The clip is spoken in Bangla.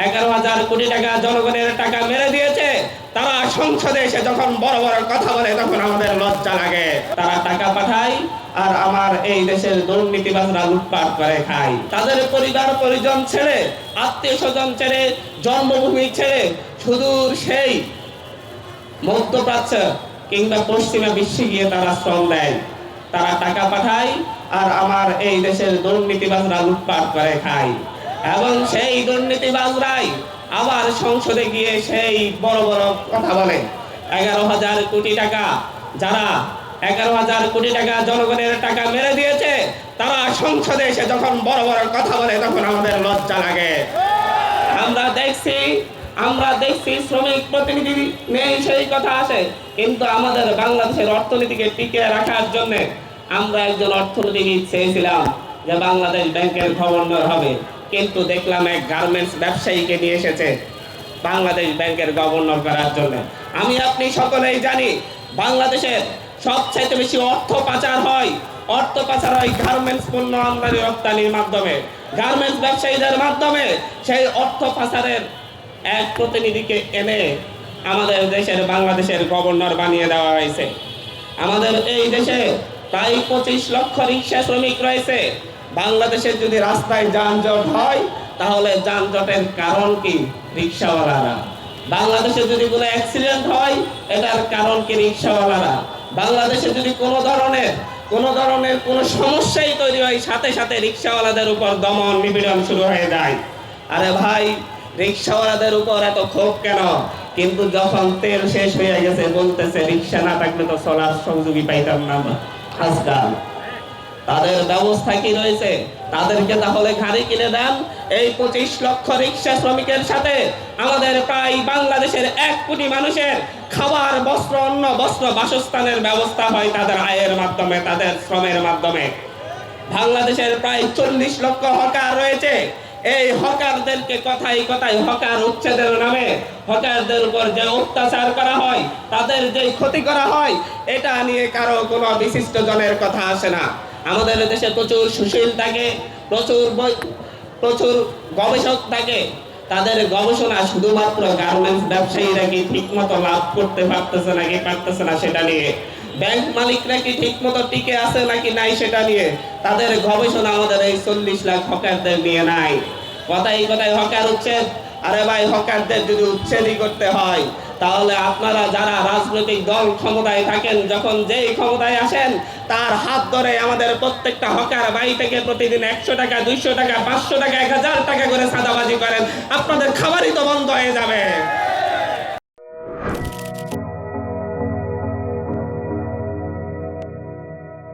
11,000 কোটি টাকা জনগণের টাকা মেরে দিয়েছে, তারা সংসদে এসে যখন বড় বড় কথা বলে তখন আমাদের লজ্জা লাগে। তারা টাকা পাঠায় আর আমার এই দেশের দুর্নীতিবাজরা লুটপাট করে খায়। তাদের পরিবার পরিজন ছেড়ে, আত্মীয় স্বজন ছেড়ে, জন্মভূমি ছেড়ে সুদূর সেই মধ্যপ্রাচ্য কিংবা পশ্চিমা বিশ্বে গিয়ে তারা শ্রম দেয়। তারা টাকা পাঠায় আর আমার এই দেশের দুর্নীতিবাজরা লুটপাট করে খায়। এবং সেই দুর্নীতিবাজরাই আবার সংসদে গিয়ে সেই বড় বড় কথা বলে। 11,000 কোটি টাকা, যারা 11,000 কোটি টাকা জনগণের টাকা মেরে দিয়েছে, তারা সংসদে এসে যখন বড় বড় কথা বলে তখন আমাদের লজ্জা লাগে। আমরা দেখছি শ্রমিক প্রতিনিধি নেই সেই কথা আসে, কিন্তু আমাদের বাংলাদেশের অর্থনীতিকে টিকিয়ে রাখার জন্য আমরা একজন অর্থনীতিবিদ চেয়েছিলাম যে বাংলাদেশ ব্যাংকের গভর্নর হবে, কিন্তু দেখলাম এক গার্মেন্টস ব্যবসায়ীকে নিয়ে এসেছে বাংলাদেশ ব্যাংকের গভর্নর করার জন্য। আমি আপনি সকলেই জানি বাংলাদেশের সবচেয়ে বেশি অর্থ পাচার হয় গার্মেন্টস পণ্য আমদানি রপ্তানির মাধ্যমে, গার্মেন্টস ব্যবসায়ীদের মাধ্যমে। সেই অর্থ পাচারের এক প্রতিনিধিকে এনে আমাদের দেশের বাংলাদেশের গভর্নর বানিয়ে দেওয়া হয়েছে। আমাদের এই দেশে প্রায় 25 লক্ষ রিক্সা শ্রমিক রয়েছে। বাংলাদেশের যদি রাস্তায় যানজট হয় তাহলে যানজটের কারণ কি? রিক্সাওয়ালারা। বাংলাদেশে যদি কোনো অ্যাক্সিডেন্ট হয় এটার কারণ কি? রিক্সাওয়ালারা। বাংলাদেশে যদি কোনো ধরনের কোনো সমস্যাই তৈরি হয় সাথে সাথে রিক্সাওয়ালাদের উপর দমন নিপীড়ন শুরু হয়ে যায়। আরে ভাই, রিক্সাওয়ালাদের উপর এত ক্ষোভ কেন? কিন্তু যখন তেল শেষ হয়ে গেছে বলতেছে রিক্সা না থাকলে তো চলার সংযোগী পাইতাম না আজকাল। তাদের ব্যবস্থা কি রয়েছে? তাদেরকে তাহলে ঘাড়ি কিনে দেন। এই 25 লক্ষ রিক্সা শ্রমিকের সাথে আমাদের প্রায় বাংলাদেশের 1 কোটি মানুষের খাবার, বস্ত্র, অন্ন, বস্ত্র, বাসস্থানের ব্যবস্থা হয় তাদের আয়ের মাধ্যমে, তাদের শ্রমের মাধ্যমে। বাংলাদেশের প্রায় 40 লক্ষ হকার রয়েছে। এই হকারদেরকে কথায় কথায় হকার উচ্ছেদের নামে হকারদের উপর যে অত্যাচার করা হয়, তাদের যে ক্ষতি করা হয়, এটা নিয়ে কারো কোনো বিশিষ্ট জনের কথা আসে না। আমাদের দেশে প্রচুর সুশীল থাকে, প্রচুর গবেষক থাকে। তাদের গবেষণা শুধুমাত্র গার্মেন্টস ব্যবসায়ীরা কি ঠিক মতো লাভ করতে পারতেছে নাকি পারতেছে না সেটা নিয়ে, ব্যাংক মালিকরা কি ঠিক মতো টিকে আছে নাকি নাই সেটা নিয়ে তাদের গবেষণা আমাদের এই 40 লাখ হকারদের নিয়ে নাই। কথায় কথায় হকার উচ্ছেদ। আরে ভাই, হকারদের যদি উচ্ছেদই করতে হয় তাহলে আপনারা যারা রাজনৈতিক দল ক্ষমতায় থাকেন, যখন যেই ক্ষমতায় আসেন তার হাত ধরে আমাদের প্রত্যেকটা হকার বাড়ি থেকে প্রতিদিন 100 টাকা, 200 টাকা, 500 টাকা, 1000 টাকা করে চাঁদাবাজি করেন। আপনাদের খাবারই তো বন্ধ হয়ে যাবে।